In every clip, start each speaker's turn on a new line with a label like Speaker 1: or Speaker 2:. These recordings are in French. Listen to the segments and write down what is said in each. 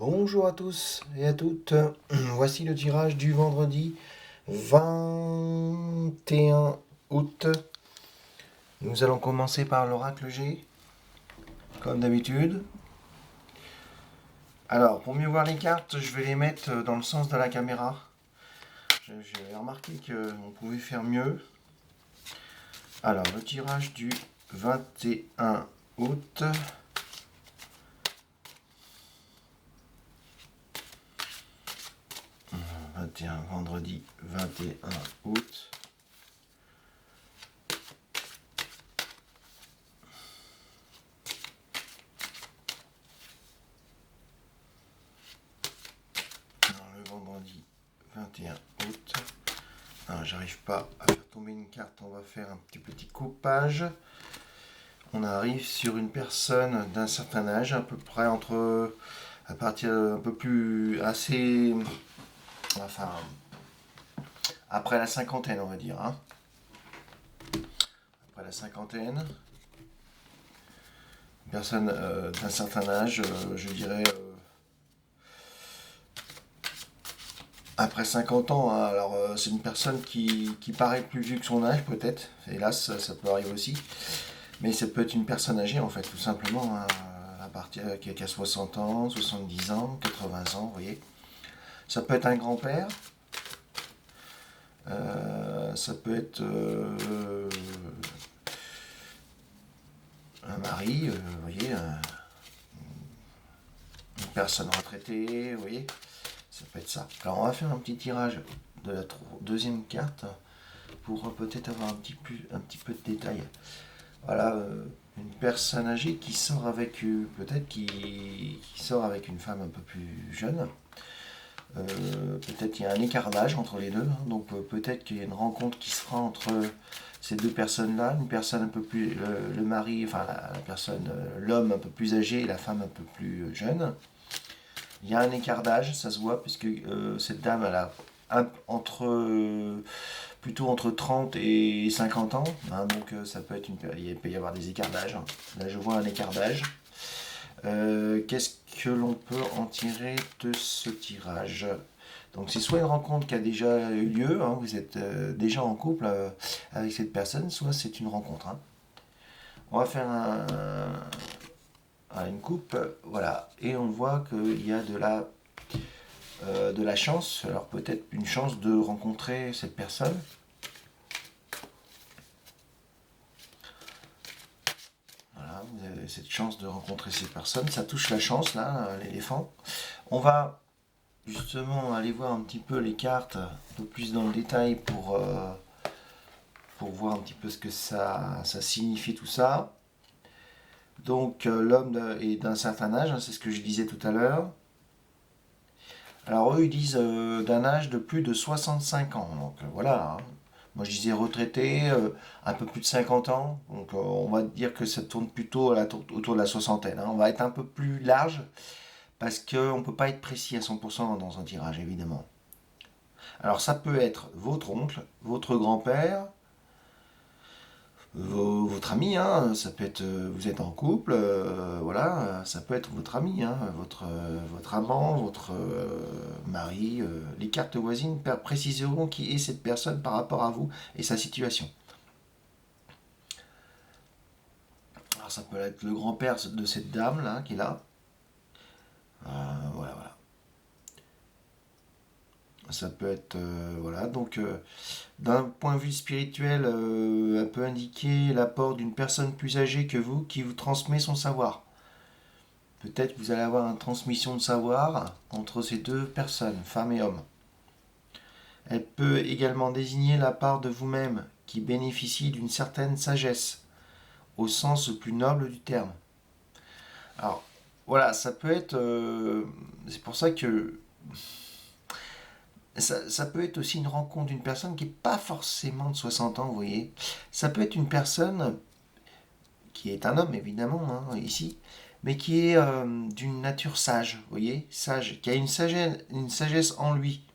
Speaker 1: Bonjour à tous et à toutes. Voici le tirage du vendredi 21 août. Nous allons commencer par l'oracle G, comme d'habitude. Alors, pour mieux voir les cartes, je vais les mettre dans le sens de la caméra. J'ai remarqué qu'on pouvait faire mieux. Alors, le tirage du 21 août. 21, vendredi 21 août. Alors, le vendredi 21 août. J'arrive pas à faire tomber une carte, on va faire un petit coupage. On arrive sur une personne d'un certain âge, à peu près à partir un peu plus, enfin, après la cinquantaine, on va dire. Après la cinquantaine, une personne d'un certain âge, je dirais, après 50 ans. Alors, c'est une personne qui paraît plus vieux que son âge, peut-être. Hélas, ça peut arriver aussi. Mais ça peut être une personne âgée, en fait, tout simplement, à partir qui a 60 ans, 70 ans, 80 ans, vous voyez. Ça peut être un grand-père. Ça peut être un mari, vous voyez, une personne retraitée, vous voyez. Ça peut être ça. Alors, on va faire un petit tirage de la deuxième carte pour peut-être avoir un petit peu de détails. Voilà, une personne âgée qui sort avec, peut-être qui sort avec une femme un peu plus jeune. Peut-être qu'il y a un écart d'âge entre les deux, donc peut-être qu'il y a une rencontre qui se fera entre ces deux personnes-là, une personne un peu plus, le mari, enfin la personne, l'homme un peu plus âgé et la femme un peu plus jeune. Il y a un écart d'âge, ça se voit, puisque cette dame, elle a plutôt entre 30 et 50 ans, donc ça peut être il peut y avoir des écarts d'âge. Là, je vois un écart d'âge. Qu'est-ce que l'on peut en tirer de ce tirage? Donc c'est soit une rencontre qui a déjà eu lieu, vous êtes déjà en couple avec cette personne, soit c'est une rencontre. On va faire une coupe, voilà, et on voit qu'il y a de la chance, alors peut-être une chance de rencontrer cette personne. Voilà, vous avez cette chance de rencontrer cette personne, ça touche la chance là, l'éléphant. On va justement aller voir un petit peu les cartes un peu plus dans le détail pour voir un petit peu ce que ça signifie tout ça. Donc l'homme est d'un certain âge, c'est ce que je disais tout à l'heure. Alors eux ils disent d'un âge de plus de 65 ans. Donc voilà, moi je disais retraité, un peu plus de 50 ans. Donc on va dire que ça tourne plutôt autour de la soixantaine. On va être un peu plus large parce qu'on ne peut pas être précis à 100% dans un tirage évidemment. Alors ça peut être votre oncle, votre grand-père, votre ami, ça peut être, vous êtes en couple, voilà, ça peut être votre ami, votre amant, votre mari. Les cartes voisines préciseront qui est cette personne par rapport à vous et sa situation. Alors ça peut être le grand-père de cette dame là qui est là. Voilà, voilà. Ça peut être, voilà, donc d'un point de vue spirituel, elle peut indiquer l'apport d'une personne plus âgée que vous qui vous transmet son savoir. Peut-être que vous allez avoir une transmission de savoir entre ces deux personnes, femme et homme. Elle peut également désigner la part de vous-même qui bénéficie d'une certaine sagesse, au sens le plus noble du terme. Alors, voilà, ça peut être... c'est pour ça que... Ça peut être aussi une rencontre d'une personne qui n'est pas forcément de 60 ans, vous voyez. Ça peut être une personne qui est un homme, évidemment, ici, mais qui est d'une nature sage, vous voyez, sage, qui a une sagesse en lui,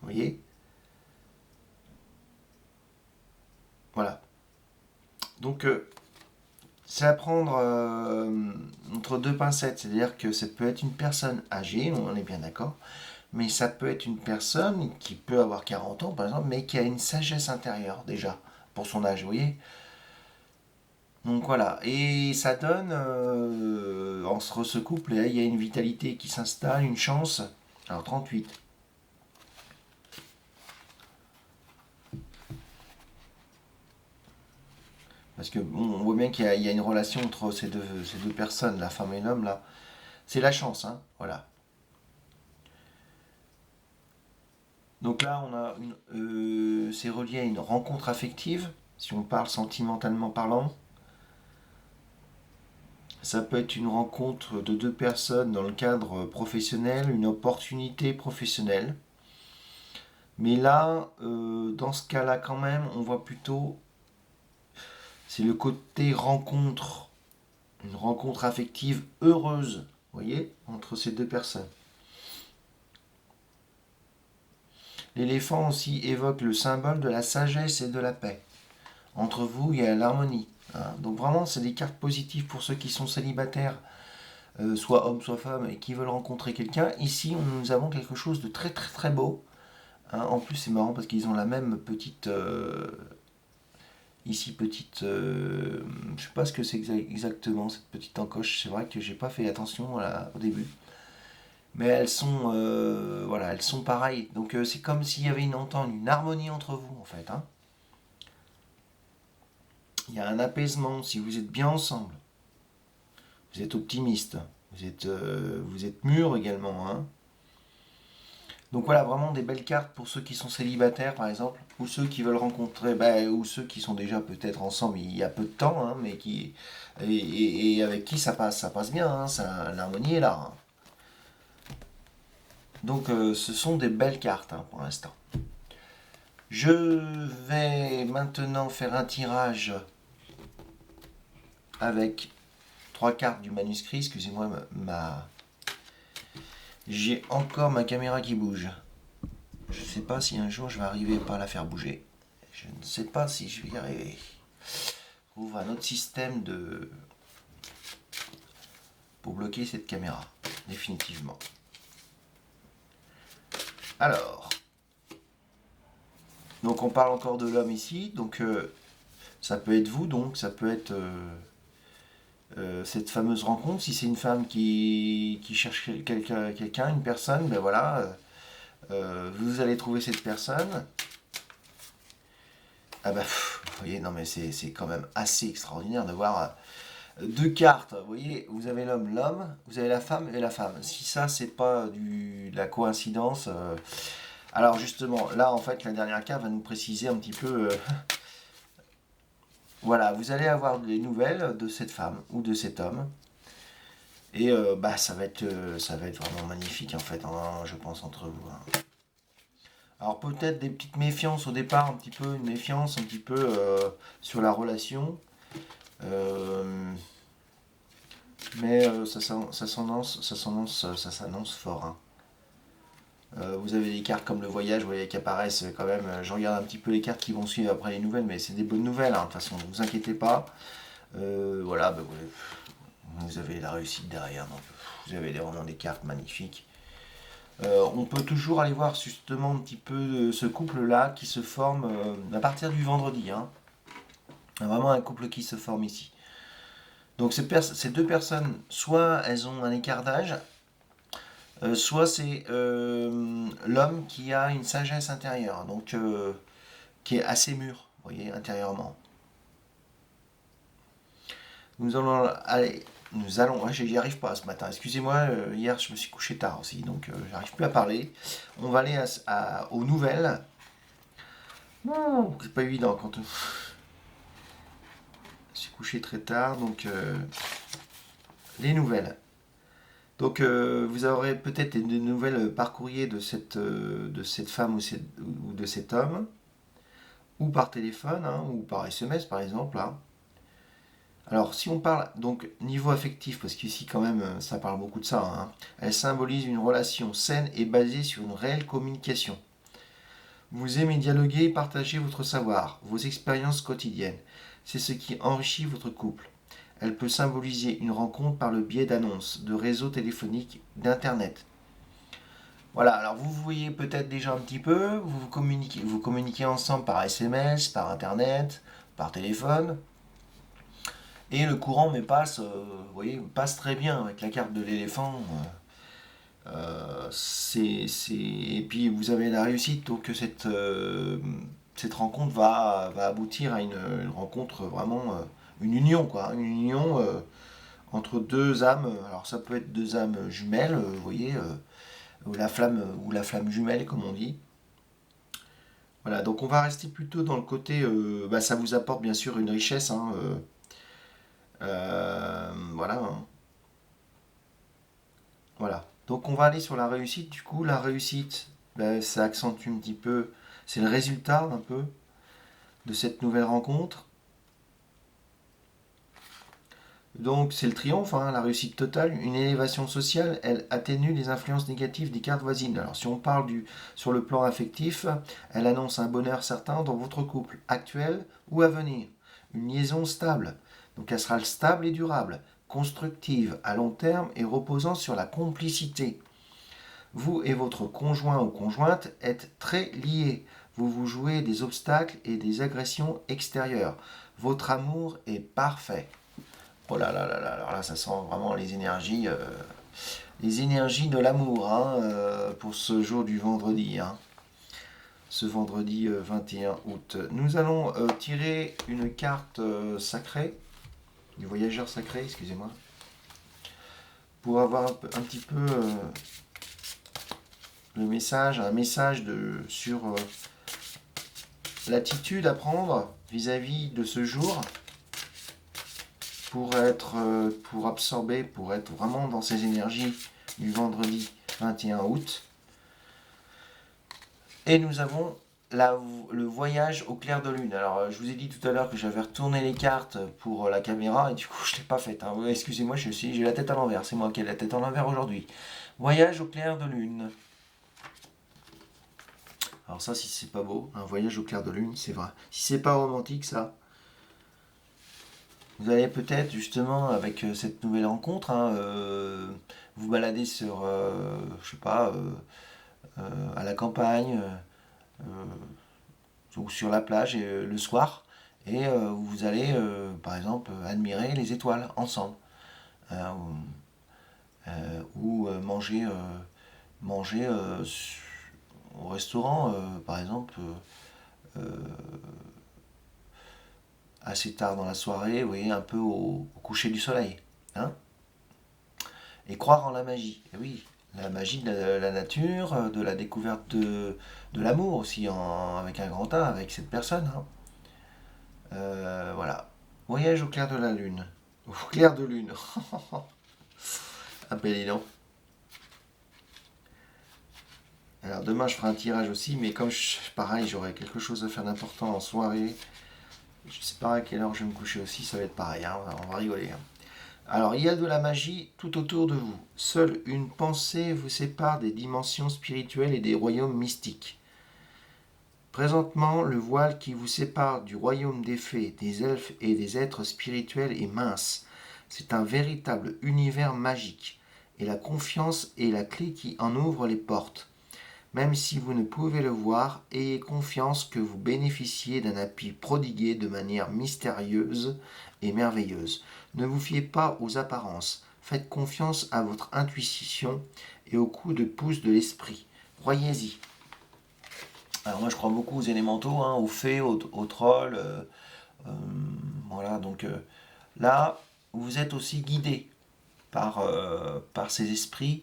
Speaker 1: vous voyez. Voilà. Donc, c'est à prendre entre deux pincettes, c'est-à-dire que ça peut être une personne âgée, on est bien d'accord, mais ça peut être une personne qui peut avoir 40 ans par exemple, mais qui a une sagesse intérieure déjà, pour son âge, vous voyez. Donc voilà, et ça donne, entre ce couple, il y a une vitalité qui s'installe, une chance. Alors 38. Parce que bon, on voit bien qu'il y a une relation entre ces deux personnes, la femme et l'homme là. C'est la chance, hein, voilà. Donc là, c'est relié à une rencontre affective, si on parle sentimentalement parlant. Ça peut être une rencontre de deux personnes dans le cadre professionnel, une opportunité professionnelle. Mais là, dans ce cas-là, quand même, on voit plutôt, c'est le côté rencontre, une rencontre affective heureuse, vous voyez, entre ces deux personnes. L'éléphant aussi évoque le symbole de la sagesse et de la paix. Entre vous, il y a l'harmonie, hein. Donc vraiment, c'est des cartes positives pour ceux qui sont célibataires, soit hommes, soit femmes, et qui veulent rencontrer quelqu'un. Ici, nous avons quelque chose de très très très beau, hein. En plus, c'est marrant parce qu'ils ont la même petite... ici, petite... je sais pas ce que c'est exactement, cette petite encoche. C'est vrai que j'ai pas fait attention au début. Mais elles sont, voilà, elles sont pareilles. Donc c'est comme s'il y avait une entente, une harmonie entre vous, en fait, hein. Il y a un apaisement si vous êtes bien ensemble. Vous êtes optimiste. Vous êtes mûr également, hein. Donc voilà, vraiment des belles cartes pour ceux qui sont célibataires, par exemple, ou ceux qui veulent rencontrer, ou ceux qui sont déjà peut-être ensemble il y a peu de temps, hein, mais qui et avec qui ça passe bien, hein, l'harmonie est là, hein. Donc ce sont des belles cartes, hein, pour l'instant. Je vais maintenant faire un tirage avec trois cartes du manuscrit. Excusez-moi, j'ai encore ma caméra qui bouge. Je ne sais pas si un jour je vais arriver à la faire bouger. Je ne sais pas si je vais y arriver. On trouve un autre système pour bloquer cette caméra, définitivement. Alors, donc on parle encore de l'homme ici. Donc ça peut être vous, donc ça peut être cette fameuse rencontre. Si c'est une femme qui cherche quelqu'un, une personne, ben voilà, vous allez trouver cette personne. Ah bah, vous voyez, non mais c'est quand même assez extraordinaire de voir deux cartes. Vous voyez, vous avez l'homme, vous avez la femme et la femme. Si ça, c'est pas de la coïncidence. Alors justement, là, en fait, la dernière carte va nous préciser un petit peu. Voilà, vous allez avoir des nouvelles de cette femme ou de cet homme. Et bah, ça va être vraiment magnifique, en fait, hein, je pense, entre vous, hein. Alors peut-être des petites méfiances au départ, un petit peu, une méfiance un petit peu sur la relation. Euh, mais ça s'annonce fort, hein. Vous avez des cartes comme le voyage, vous voyez, qui apparaissent quand même. Je regarde un petit peu les cartes qui vont suivre après les nouvelles, mais c'est des bonnes nouvelles, hein, de toute façon, ne vous inquiétez pas. Voilà, bah, vous avez la réussite derrière, donc vous avez vraiment des cartes magnifiques. On peut toujours aller voir justement un petit peu ce couple-là qui se forme à partir du vendredi, hein. Vraiment un couple qui se forme ici. Donc ces deux personnes, soit elles ont un écart d'âge, soit c'est l'homme qui a une sagesse intérieure, donc qui est assez mûr, vous voyez, intérieurement. Nous allons, j'y arrive pas ce matin. Excusez-moi, hier je me suis couché tard aussi, donc j'arrive plus à parler. On va aller aux nouvelles. C'est pas évident quand je suis couché très tard, donc les nouvelles. Donc vous aurez peut-être des nouvelles par courrier de cette femme ou de cet homme, ou par téléphone, hein, ou par SMS par exemple, hein. Alors si on parle donc niveau affectif, parce qu'ici quand même ça parle beaucoup de ça, hein, elle symbolise une relation saine et basée sur une réelle communication. Vous aimez dialoguer et partager votre savoir, vos expériences quotidiennes. C'est ce qui enrichit votre couple. Elle peut symboliser une rencontre par le biais d'annonces, de réseaux téléphoniques, d'internet. Voilà, alors vous voyez peut-être déjà un petit peu, vous communiquez ensemble par SMS, par internet, par téléphone, et le courant mais passe, vous voyez, passe très bien avec la carte de l'éléphant. Et puis vous avez la réussite, donc cette rencontre va aboutir à une rencontre vraiment, une union, quoi, une union entre deux âmes. Alors ça peut être deux âmes jumelles, vous voyez, ou la flamme jumelle, comme on dit. Voilà, donc on va rester plutôt dans le côté, ça vous apporte bien sûr une richesse, hein, voilà, hein. Voilà. Donc on va aller sur la réussite. Du coup, la réussite, ça accentue un petit peu, c'est le résultat un peu de cette nouvelle rencontre. Donc c'est le triomphe, hein, la réussite totale, une élévation sociale, elle atténue les influences négatives des cartes voisines. Alors si on parle sur le plan affectif, elle annonce un bonheur certain dans votre couple, actuel ou à venir. Une liaison stable. Donc elle sera stable et durable, constructive à long terme et reposant sur la complicité. Vous et votre conjoint ou conjointe êtes très liés. Vous vous jouez des obstacles et des agressions extérieures. Votre amour est parfait. Oh là là là là, alors là ça sent vraiment les énergies de l'amour, hein, pour ce jour du vendredi, hein. Ce vendredi 21 août. Nous allons tirer une carte sacrée, du voyageur sacré, excusez-moi, pour avoir un petit peu le message, un message sur l'attitude à prendre vis-à-vis de ce jour pour absorber, pour être vraiment dans ces énergies du vendredi 21 août. Et nous avons le voyage au clair de lune. Alors, je vous ai dit tout à l'heure que j'avais retourné les cartes pour la caméra et du coup, je ne l'ai pas faite, hein. Excusez-moi, j'ai la tête à l'envers. C'est moi qui ai la tête à l'envers aujourd'hui. Voyage au clair de lune. Alors ça, si c'est pas beau, un voyage au clair de lune, c'est vrai. Si c'est pas romantique, ça, vous allez peut-être justement avec cette nouvelle rencontre, hein, vous balader sur, je sais pas, à la campagne ou sur la plage le soir, et vous allez, par exemple, admirer les étoiles ensemble, hein, ou manger au restaurant, par exemple. Assez tard dans la soirée, vous voyez, un peu au coucher du soleil, hein. Et croire en la magie. Et oui, la magie de la nature, de la découverte de l'amour aussi, avec un grand A, avec cette personne, hein. Voilà. Voyage au clair de la lune. Au clair de lune. Ah ben dis donc. Alors demain je ferai un tirage aussi, mais comme pareil, j'aurai quelque chose à faire d'important en soirée. Je sais pas à quelle heure je vais me coucher aussi, ça va être pareil, hein, on va rigoler, hein. Alors, il y a de la magie tout autour de vous. Seule une pensée vous sépare des dimensions spirituelles et des royaumes mystiques. Présentement, le voile qui vous sépare du royaume des fées, des elfes et des êtres spirituels est mince. C'est un véritable univers magique. Et la confiance est la clé qui en ouvre les portes. Même si vous ne pouvez le voir, ayez confiance que vous bénéficiez d'un appui prodigué de manière mystérieuse et merveilleuse. Ne vous fiez pas aux apparences. Faites confiance à votre intuition et au coup de pouce de l'esprit. Croyez-y. Alors moi je crois beaucoup aux élémentaux, hein, aux fées, aux trolls. Euh, voilà, donc là, vous êtes aussi guidé par ces esprits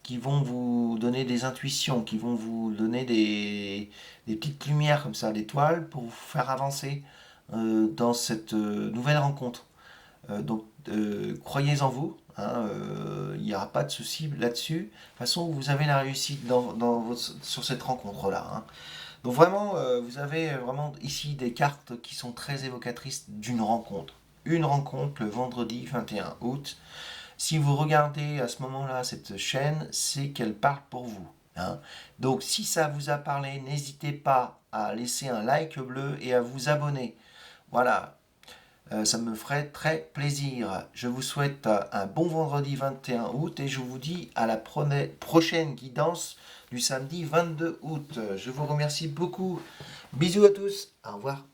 Speaker 1: qui vont vous donner des intuitions, qui vont vous donner des petites lumières comme ça, d'étoiles, pour vous faire avancer dans cette nouvelle rencontre. Croyez en vous, hein, il n'y aura pas de souci là-dessus. De toute façon, vous avez la réussite sur cette rencontre-là, hein. Donc vraiment, vous avez vraiment ici des cartes qui sont très évocatrices d'une rencontre. Une rencontre le vendredi 21 août. Si vous regardez à ce moment-là cette chaîne, c'est qu'elle parle pour vous, hein. Donc si ça vous a parlé, n'hésitez pas à laisser un like bleu et à vous abonner. Voilà. Ça me ferait très plaisir. Je vous souhaite un bon vendredi 21 août et je vous dis à la prochaine guidance du samedi 22 août. Je vous remercie beaucoup. Bisous à tous. Au revoir.